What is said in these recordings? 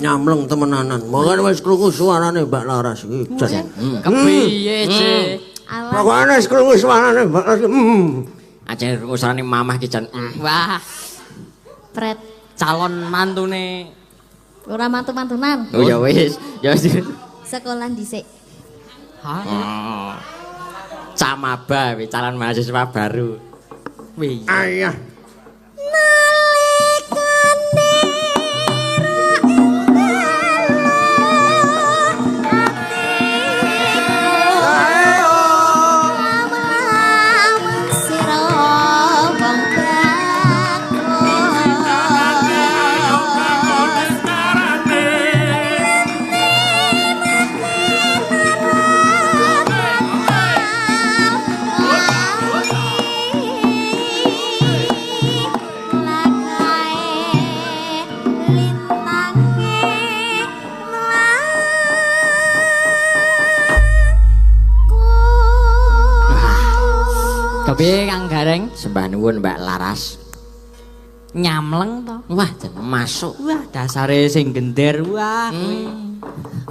nyamleng temenanan. Monggo wis krungu suarane Mbak Laras iki. Kepiye, Cek? Pokoke wis krungu suarane Mbak Laras. Ajeng krungu suarane mamah ki jan. Wah. Pret Calon mantune. ora mantu-mantunan. Oh ya wis. Ya wis. Sekolah dhisik. Oh. Camaba calon mahasiswa baru. Wih. Ayah. Kepiye Kang Gareng? Sembah nuwun Mbak Laras. Nyamleng to. Wah, jan masuk. Wah, dasare sing gender. Wah,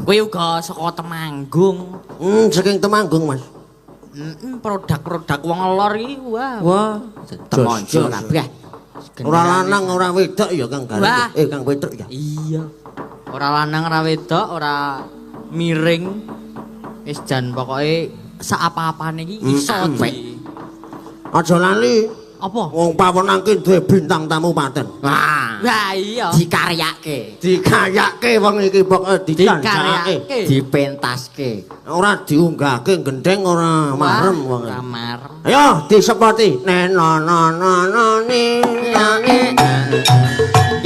kowe uga saka Temanggung. Saking Temanggung, Mas. Produk-produk wong lor iki wah. Wah, Temonjo kabeh. Ora lanang ora wedok ya Kang Gareng. Wah. Kang Petruk ya. Iya. Ora lanang ora wedok, ora miring. Wis jan pokoke saapa-apane iki iso di. Aja lali. Apa? Wong Pawenang ki duwe bintang tamu paten. Wah iya. Dikaryake. Dikayake wong iki pokoke dikaryake, dipentaske. Ora diunggahke gendeng ora marem wong. Ora marem. Ayo disepoti. Nenononononi.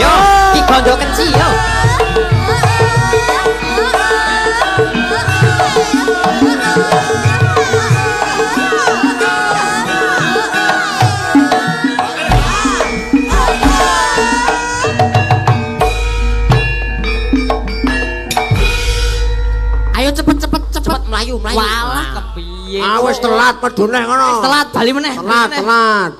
Yo, iki bondo kenci yo. Cepet mlayu. Walah kepiye. Wis telat medune ngono. Telat bali meneh. Telat.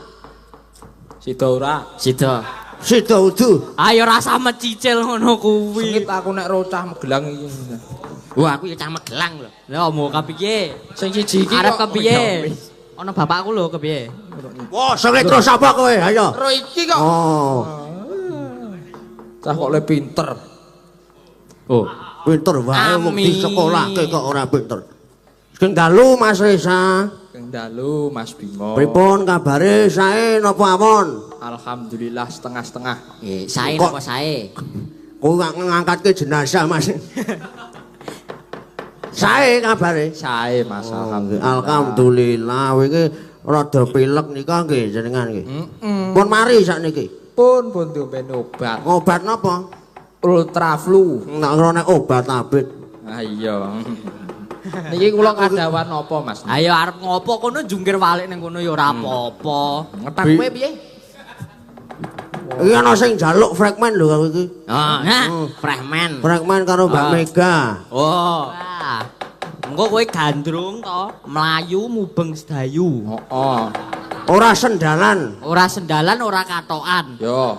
Sida ora? Sida udu. Ayo rasa mecicil ngono kuwi. Sengit aku nek rocah megelang iki. Wah, aku ya cah megelang lho. Lah mau kepiye? Sing siji iki arep kok kepiye? Ana bapakku lho kepiye? Wah, sengit terus apa kowe? Ayo. Ro iki kok. Oh. Cah kok le pinter. Oh, pinter wae wong di sekolahke kok ora pinter. Sing dalu Mas Resa. Kang dalu Mas Bimo. Pripun kabare sae napa awon? Alhamdulillah setengah-setengah. Sae napa sae? Kowe ngangkatke jenazah Mas. Sae kabare? Sae Mas, alhamdulillah. Alhamdulillah iki rada pilek nika nggih jenengan nggih. Pun mari sakniki. Pun diombeni obat. Obat napa? Ultra flu. Nek ora obat abit. Ah iya. Niki kula kadawan napa Mas? Ayo arep ngopo kono jungkir walik ning kono ya ora apa-apa. Ngetak kowe piye? Iki ana sing njaluk fragmen lho kowe iki. Fragmen. Fragmen karo Mbak Mega. Oh. Engko kowe gandrung to, mlayu mubeng sedayu. Heeh. Ora sendalan. Ora sendalan, ora katokan. Yo.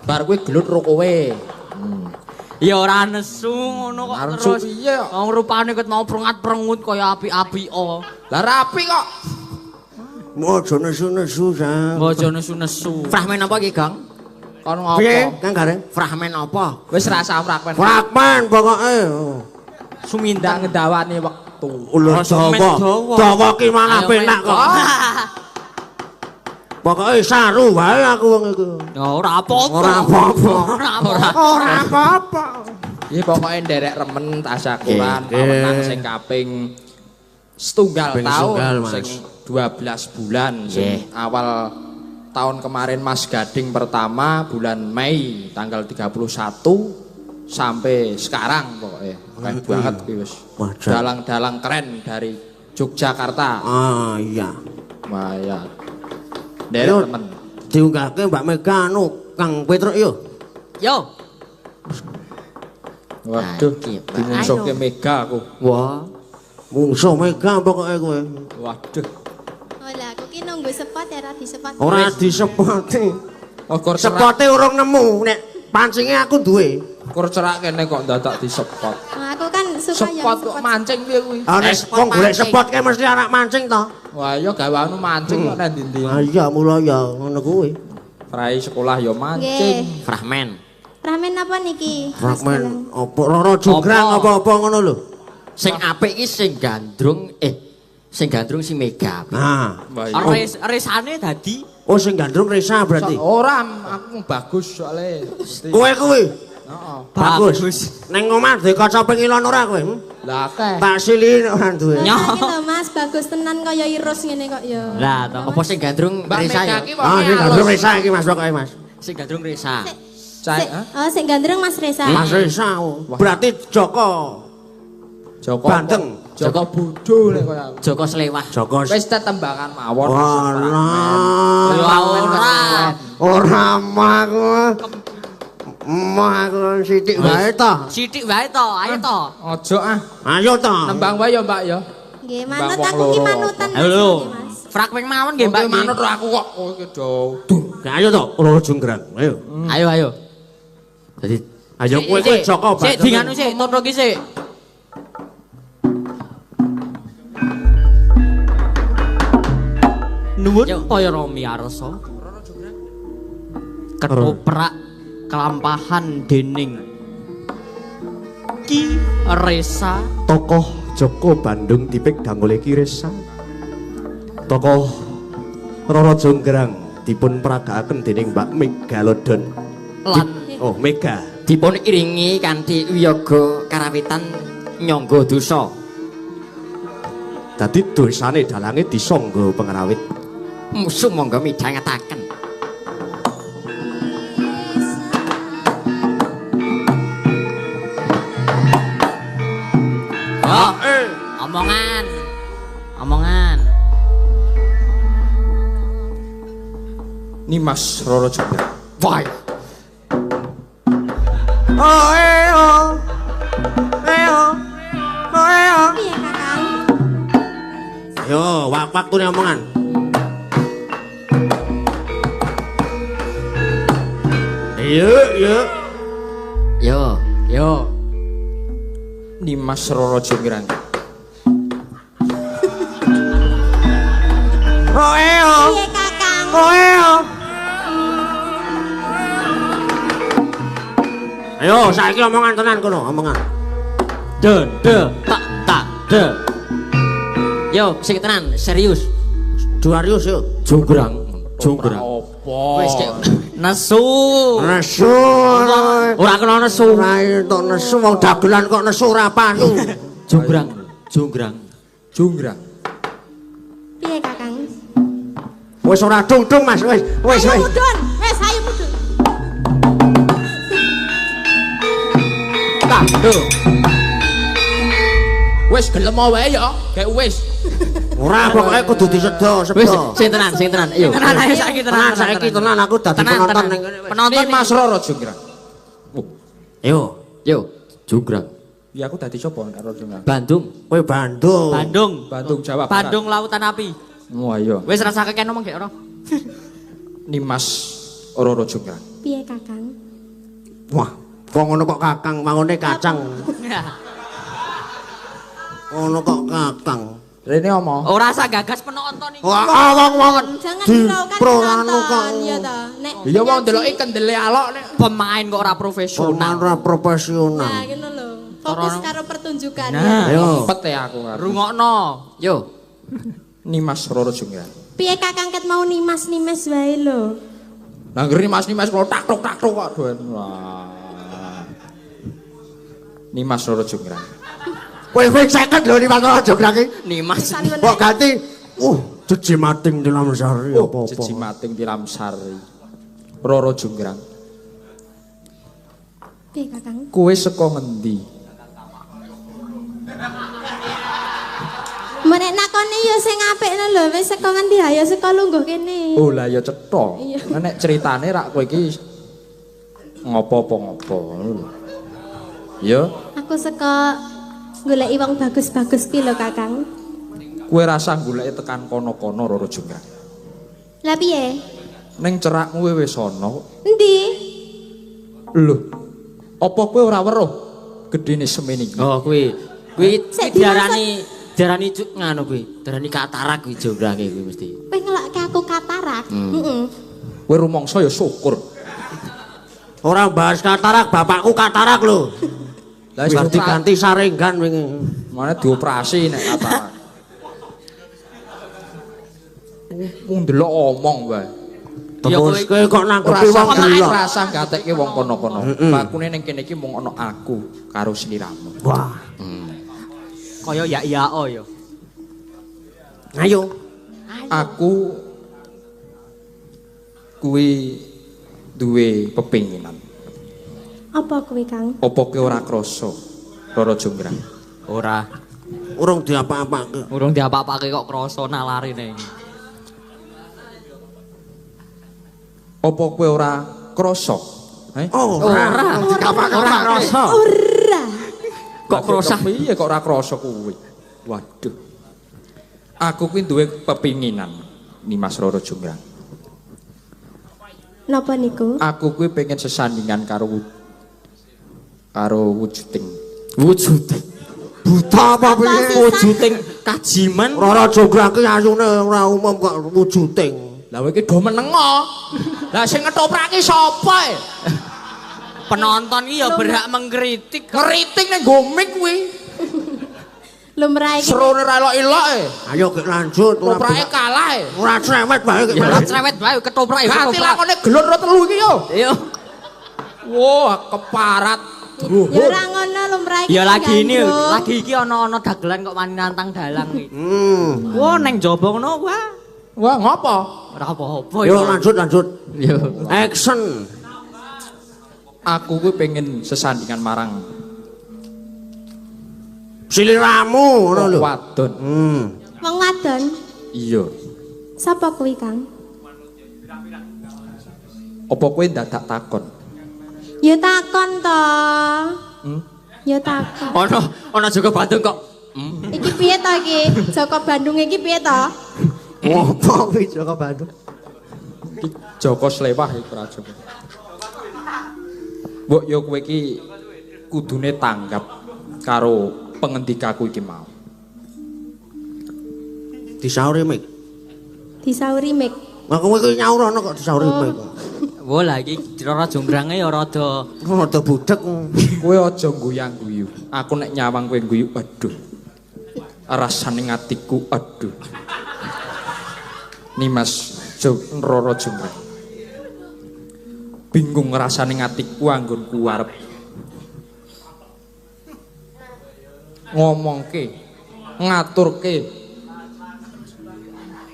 Bar kowe gelut ro kowe. Ya ora nesu ngono kok Nesu terus. piye kok? Wong rupane ket mau prengat-prengut kaya api-apiko. Lah rapi kok. Aja nesu-nesu sa. Aja nesu-nesu. Fragmen apa iki, Gong? Kon Piye, ngopo? Kang Gareng? Fragmen apa? Wis rasa fragmen. Fragmen pokoke. Sumindak ngedawani wektu. Ulah Jawa. Jawa ki malah penak kok. Pokoke saru wae aku wong iku. Ya ora apa-apa. Ora apa-apa. Ora apa-apa. Iki pokoke nderek remen tasyakuran pawenang sing kaping setunggal tahun sing 12 bulan sing awal tahun kemarin Mas Gading pertama bulan Mei tanggal 31 sampai sekarang pokoknya keren banget wis. Dalang-dalang keren dari Yogyakarta. Ah iya. Wah ya. Derek temen. Diunggahke Mbak Mega anu Kang Petruk yo. Yo. Waduh, dimungsuhke Mega aku. Wah. Mungsuh Mega pokoke kowe. Waduh. Olah, aku ki nunggu sepot ya ora disepot. Ora disepoti. Okor Sepote urung nemu nek Pancingnya aku duwe. Kur cerak kene kok dadak disepot. Nah, aku kan suka Sepot kok mancing piye kuwi? Ah nek wong golek sepot kae mesti anak mancing to. Wah, ya gaweanmu mancing kok nang ndi-ndi. Ah iya mula ya ngono kuwi. Prai sekolah ya mancing. Fragmen. Ramen apa niki? Fragmen apa Roro Jonggrang apa-apa ngono lho. Sing apik iki sing gandrung sing gandrung si Mega. Nah, Resane dadi oh sing gandrung Resa berarti. Ora, aku bagus soalnya. Kowe kuwi. Heeh. Bagus. Ning omah duwe kaca pengilon ora kowe? Lah akeh. Tak sili ora duwe. Iki lho Mas, bagus tenan kaya irus ngene kok ya. lah to. Apa sing gandrung Mbak Resa Mega ya? iki Ah sing gandrung Resa iki Mas pokoke Mas. Sing gandrung Resa. Oh, sing gandreng Mas Resa. Mas Resa. Berarti Joko Joko Bandeng. Joko Budo lek koyo aku. Joko Slewah. Joko. Wis tetembangan mawon. Ora maku. Maku sithik wae to. Sithik wae to, ayo to. Ojo ah. Ayo to. Nembang wae ya, Mbak ya. Nggih, manut Mbak aku wong ki loro. manutan Ayo lho. Mas. Fragmen mawon nggih, Mbak. Mbak manut aku kok kowe iki do. Ayo to, Roro Jonggrang. Ayo. Ayo. Dadi Ayo kowe kuwi Joko Sik Bandeng. dinganu sik, toto ki sik. Nuwun kaya Romi Arsa. Ketoprak kelampahan dening Ki Resa. Tokoh Joko Bandung dipik dangole Ki Resa. Tokoh Roro Jonggrang dipun peragakaken dening Mbak Megalodon. Lan Oh, Mega. dipun iringi kanthi wiyaga karawitan nyangga dosa. Dadi dosane dalange disangga pengrawit. Musuh monggo midhangetaken. oh, omongan. Nimas Roro Jonggrang. Wah, Piye Kakang? Yo, waktune omongan. Yo. yo. Nimas Roro Jonggrang. Piye Kakang? Ayo, saiki omongan tenan kono, omongan. Tak de. Yo, sing tenan, serius. Duarius yo. Jonggrang. Apa? Wis cek. Nesu. Nesu. Ora kena nesu. Ora entuk nesu wong dagelan kok nesu ora pasu. Jonggrang. Jonggrang. Piye Kakang? Wis ora dung-dung Mas, wis. Ayo mudun. Ayo mudun. Tak, lho. Wis gelem wae ya, kayak wis. Ora pokoke kudu disedo, Wis, sedo. sing tenan. Ayo. Tenan ayo saiki tenan. Saiki tenan aku dadi penonton ning kene. Penonton Nimas Roro Jonggrang. Yo, Jonggrang. Ya aku dadi sapa nek Roro Jonggrang? Bandung. kowe Bandung. Bandung Jawa Barat. Bandung Lautan Api. Wah iya. Wis rasake kene omong gek ora. Nimas Roro Jonggrang. Piye Kakang? Wah, kok ngono kok Kakang, mangone kacang. Ngono kok Kakang. Rene omong. Ora usah gagas penonton iki. Wah, wong Jangan di hiraukan prolanu kok. penonton ya ta. Nek Iya wong deloki kendele alok nek. Pemain kok ora Pemain profesional. ora profesional. Nah, ngono lho. Fokus karo pertunjukan Nah. ya. Ayo. Pet ya aku ngarep. Rungokno. Yo. Nimas Roro Jonggrang. Piye Kakang ket mau nimas-nimes wae lho. Lah ngeri Nimas kalau tak-tok kok doen. Wah. Nimas Roro Jonggrang. Kowe wis 50 lho Nimas Roro Jonggrang iki. Nimas. Kok ganti? Jeji mating di Lamsari apa-apa. Jeji mating tilam sari. Roro Jonggrang. Piye Kakang? Kowe saka ngendi? Menek nakone ya sing apikno lho, wis saka ngendi ha ya saka lungguh kene. Oh lah ya cetha. Iya. Nek ceritane rak kowe iki ngopo-ngopo ngono lho. Ya, Aku saka goleki wong bagus-bagus pi lho Kakang. kowe rasa goleki tekan kono-kono Roro Jonggrang. Lah piye? Ning cerakmu wis ana. Endi? Lho. Apa kowe ora weruh gedene semene iki? Oh, kuwi diarani nganu kuwi, diarani katarak kuwi jombrake kuwi mesti. Kowe ngelokke aku katarak. Heeh. Kowe rumangsa ya syukur. Ora bahas katarak, bapakku katarak lho. Lah Wis diganti saringgan wingi. Mane dioperasi nek katarak. Mung delok omong wae. Terus kowe kok nanggepi wong delok. Rasa gatekke wong kono-kono. Bakune ning kene iki mung ana aku karo sliramu. Wah. Kaya ya-yao ya. Ayo. Aku kuwi duwe pepinginan. Apa kuwi, Kang? Apa kowe ora krasa Rara Jonggrang? Ora. Urung diapa-apake. Urung diapa-apake kok krasa nalarine. Apa kowe ora krasa? Ora krasa. Ora. Kok krasa piye kok ora krasa kuwi? Waduh. Aku kuwi duwe pepinginan Nimas Rara Jonggrang. Napa niku? Aku kuwi pengen sesandingan karo wujuding. Buta apa piye? Wujuding kajiman. Rara Jonggrang ki ayune ora umum kok wujuding. Lah kowe iki do menengo. Lah sing ngetoprake sapa e? Penonton iki ya berhak mengkritik. Ngeriting ning gomik kuwi. Lumrah iki. Serone ra elok-eloke. Ayo ki lanjut. Toprake kalah e. Ora cerewet bae ki. Ya cerewet bae ketoprak ya. Ganti lakone gelon ro telu iki yo. Yo. Wah, keparat. Ya ora ngono lumrah iki. Ya lagi ini lagi iki ana dagelan kok wani nantang dalang iki. Wah ning jaba ngono wah. Wah, ngopo? Ora apa-apa Yo lanjut. Yo. Action. Aku kuwi pengen sesandingan marang Sliramu ngono lho. wadon. Wong wadon. Iya. Sapa kuwi, Kang? Apa kowe dadak takon? Ya takon to. Ya takon. Ana Joko Bandung kok. Iki piye to iki? Joko Bandung iki piye to? Apa kuwi Joko Bandung? Joko Slewah iku ora Joko. Mbok yo kowe iki kudune tanggap karo pengendikaku iki mau. Disauri mik. Disauri mik. Lah kowe iki nyaur ana kok disauri mik. Wah lah iki Rara Jonggrange ya rada Budek. Kowe aja guyang-guyu. Aku nek nyawang kowe guyu, aduh. Rasane atiku, aduh. Nimas Rara Jonggrang. Bingung ngrasane atiku anggonku arep ngomongke, ngaturke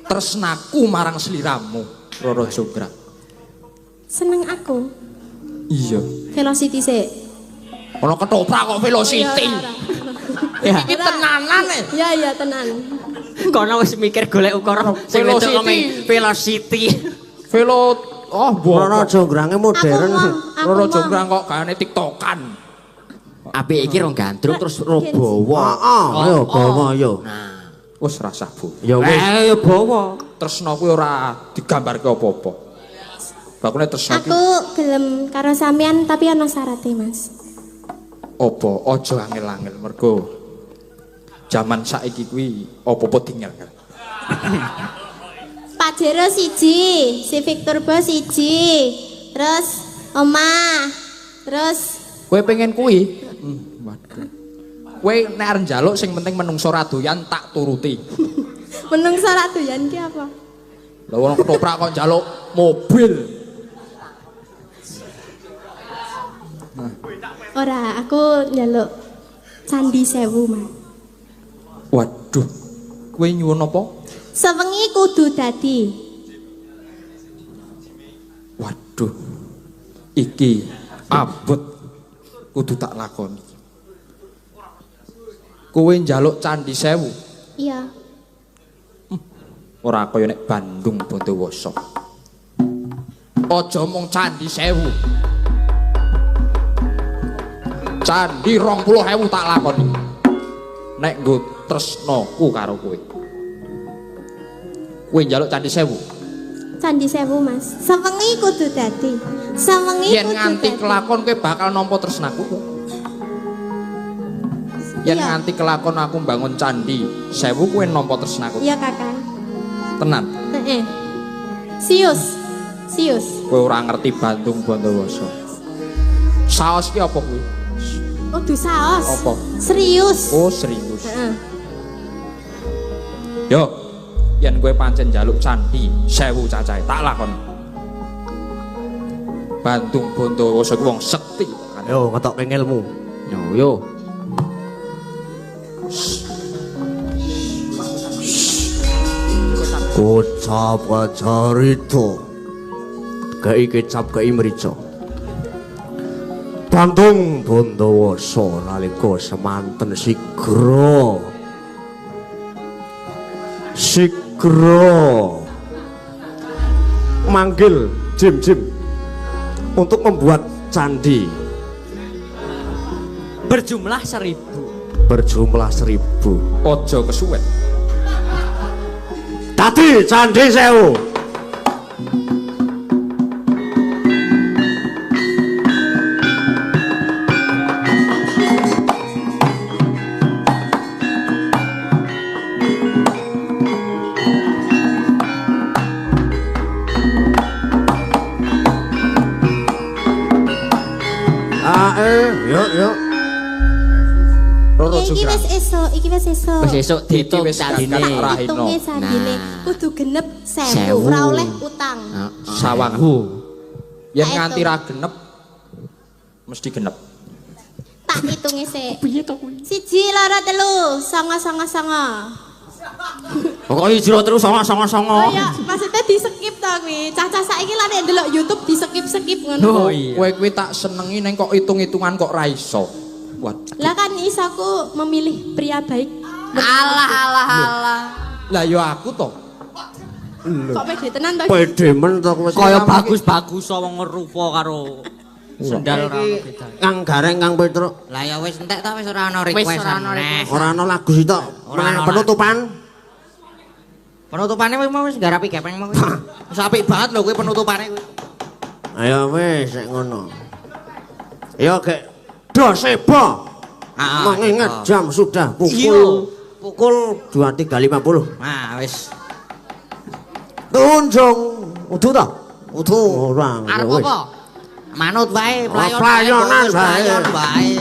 tresnaku marang sliramu, Rara Jonggrang. Seneng aku. Iya. Velocity sik. Ana ketoprak kok velocity. ya. Iki tenanan e. Ya tenan. Kono wis mikir golek ukara sing wedok ngomong velocity. Rara Jonggrange modern. Rara Jonggrang kok gaane tiktokan. Apik iki rong gandrung terus robawa. Ayo bawa yo. Nah, Wes rasah Bu. Ya wis. ya bawa. Tresna kuwi ora digambarke apa-apa. Bakune tresna iki Aku gelem karo sampean tapi ana syaratnya, Mas. apa aja angel-angel mergo jaman saiki kuwi apa-apa tinggal. Pajero siji, si Victor Bos siji. Terus omah. Terus Kowe pengen kuwi? Waduh. Kowe nek arep njaluk sing penting menungso ra doyan tak turuti. menungso ra doyan ki apa? Lah wong ketoprak kok njaluk mobil. Ora, aku njaluk Candi Sewu, Mas. Waduh. Kowe nyuwun apa? Sewengi kudu dadi. Waduh. Iki abot kudu tak lakoni. Kowe njaluk Candi Sewu. Iya. Ora kaya nek Bandung Bondowoso. Aja mung Candi Sewu. Candi 20.000 tak lakoni. Nek nggo tresnaku karo kowe. Kowe njaluk Candi Sewu. Candi Sewu Mas. Sewengi kudu dadi. Sewengi Yen kudu nganti dadi. kelakon kowe bakal nampa tresnaku kok. Yen Iya. nganti kelakon aku bangun candi Sewu kowe nampa tresnaku. Iya Kakang. Tenan. Heeh. Sius. Sius. Kowe ora ngerti Bandung Bondowoso. Saos ki apa kuwi? Kudu saos. Apa? Serius. Oh, serius. Heeh. Yo, yen kowe pancen njaluk candi Sewu cacahe, tak lakon. Bandung Bondowoso ku wong sekti. Yo ngetok ilmu. Yo. Kocap wajarito. Kei kecap kei merica. Bandung Bondowoso nalika semanten sigra. Manggil Jim untuk membuat candi Berjumlah 1000. berjumlah 1000. Aja kesuwen. Dadi candi Sewu. Yuk. Roro Iki Jugra. wis esuk, iki wis esuk. Wis esuk diitung wis candine. kakak Rahino. Hitunge sandine Nah. kudu genep 1000, Sewu. ora oleh utang. Sawangan. Yen Tak nganti hitung. ra genep mesti genep. Tak hitunge sik. Piye to kuwi? 1, 2, 3, 9. Pokoke jero terus songo-songo. Oh ya, maksudnya di skip to kuwi. Cacah saiki lah nek ndelok YouTube di skip Oh ngono. iya. Kowe kuwi tak senengi neng kok hitung-hitungan kok ra iso. Waduh. Lah kan iso aku memilih pria baik. Alah. Lah yo aku to. Kok pede tenan to? Pede men to kowe. Kaya bagus-bagus wong ngerupa karo sendal ora ono bedane. Kang Gareng Kang Petruk. Lah ya wis entek ta wis ora ana Wis request. ora ana request. Ora ana lagu sih tok. Ora ana Penutupan. Penutupane wis mau wis garapi gepeng mau. Wis apik banget lho kuwi penutupane kuwi. Ayo wis sik ngono. Yo gek doseba. Mengingat jam sudah pukul 23.50. Nah, wis. Tunjung udu to? Udu ora. Arep apa? Manut wae, Playonan wis, bae. playon wae.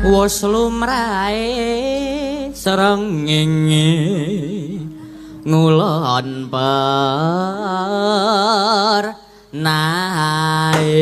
wis lumrahe srengenge ngulon per nae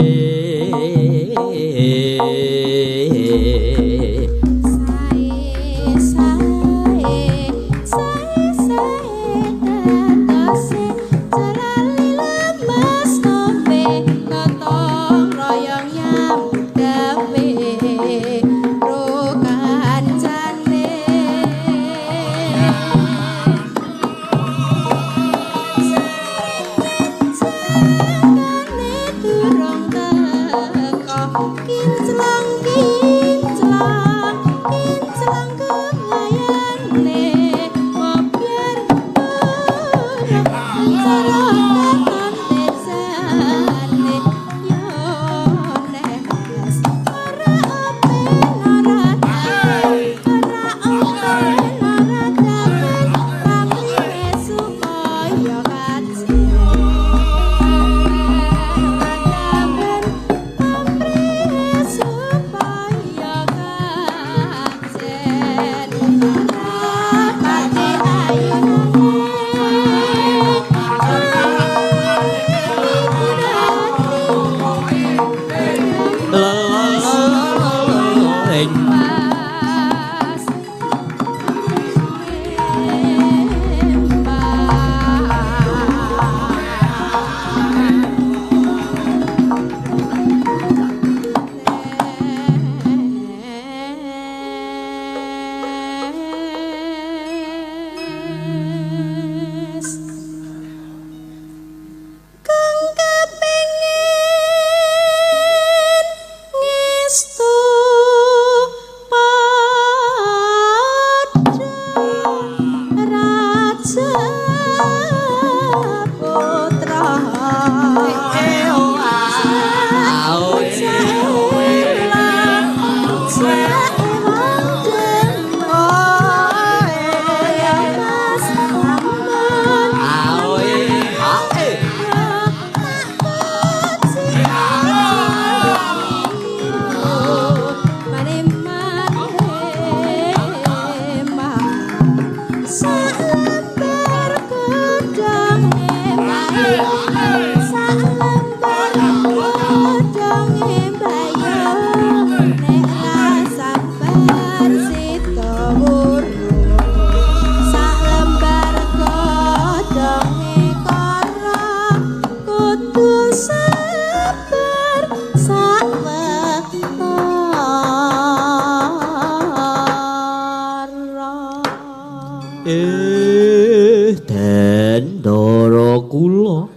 Den Ndara kula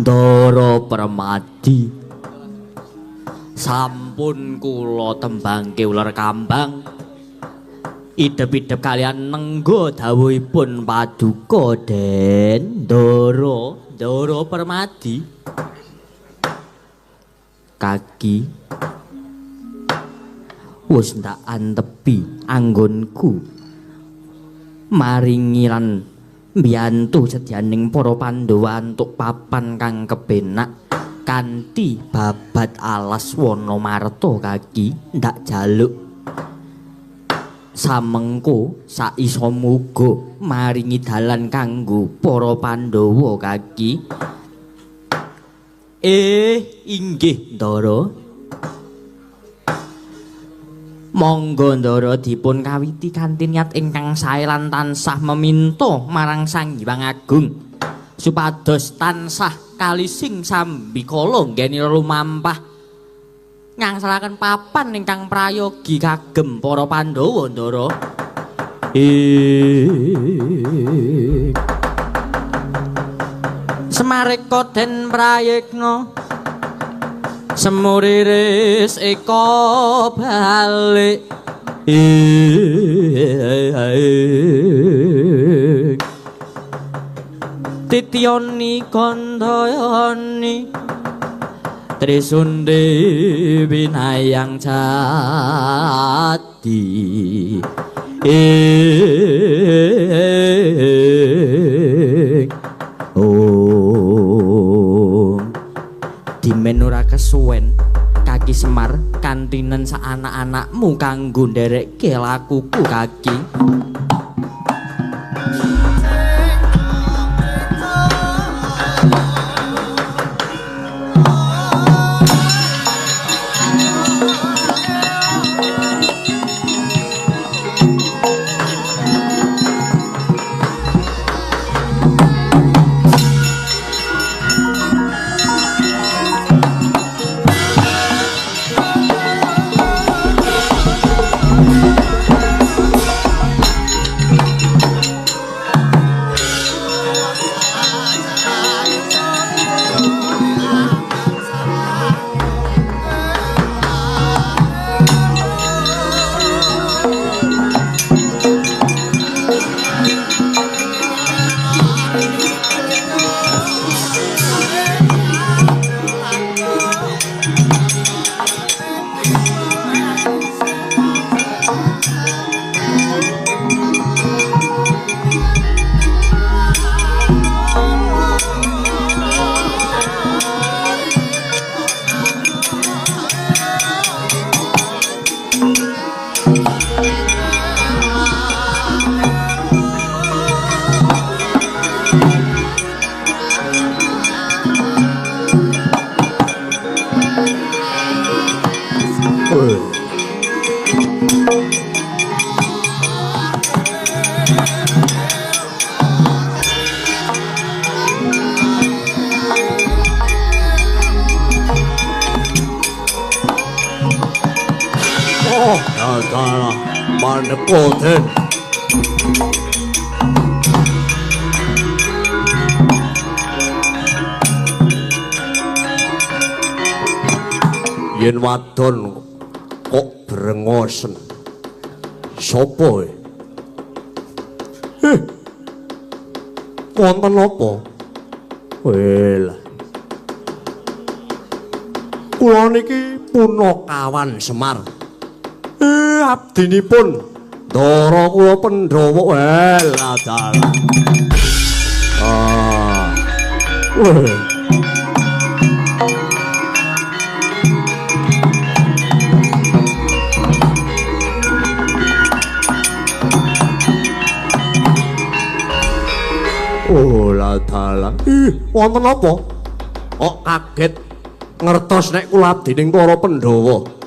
Ndara Permadi sampun kula tembangke ular kambang idep-idep kalian nenggo dawuhipun paduka Den Ndara Permadi kaki wis ndak antepi anggonku maringi lan mbiyantu sedyaning para Pandhawa antuk papan kang kepenak kanthi babat alas wana marta kaki ndak jaluk samengko saisa muga maringi dalan kanggo para Pandhawa kaki inggih Ndara monggo Ndara dipun kawiti kanthi niat ingkang sae lan tansah meminta marang Sang Hyang Agung supados tansah kalising sambikala nggenira lumampah ngangsalaken papan ingkang prayogi kagem para Pandhawa Ndara. Semareka den prayekna semuriris eka balik Tityani kandhayani Trisunde winayang jati dimen ora kesuwen Kaki Semar kantinen sa anak-anakmu kanggo nderekke lakuku Kaki. Dadalah panepoten. Yen wadon kok brengosen. Sopo? Wonten apa? Well. Kula niki Punakawan Semar. Abdinipun Ndara kula Pandhawa. Well, adalah. Oh, la dalah. Wonten apa? Kok kaget ngertos nek kula abdining para Pandhawa.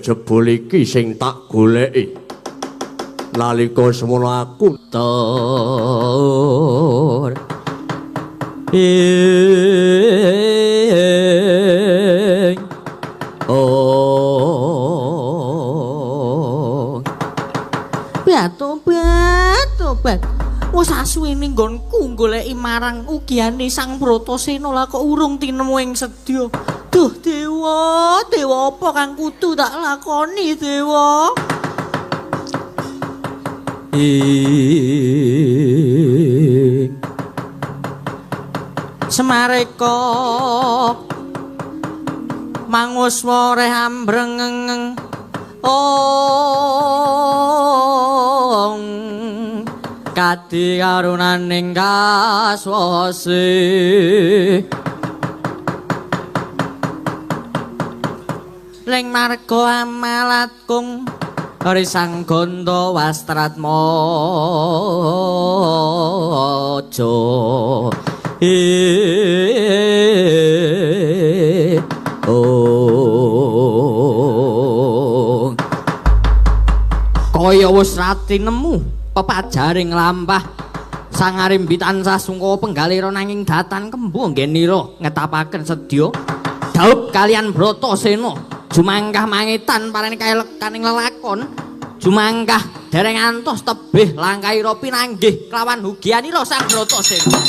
Jebul iki sing tak goleki. Nalika semono aku tur. Tobat. Wes asuwene nggonku goleki marang ugiane Sang Bratasena lah kok urung tinemu ing sedya. Duh Dewa, Dewa apa kang kudu tak lakoni Dewa? Semareka manguswa reh ambreng kadi karunaning kaswase ling marga amalatkung risang gondo wastratmaja kaya wis rati nemu pepajaring lampah sangarimbi tansah sungkawa penggalira nanging datan kembu nggenira ngetapaken sedya daup kalian Bratasena jumangkah mangitan parane kaelekaning lelakon jumangkah dereng antos tebih langkahira pinanggih kelawan hugianira Sang Bratasena.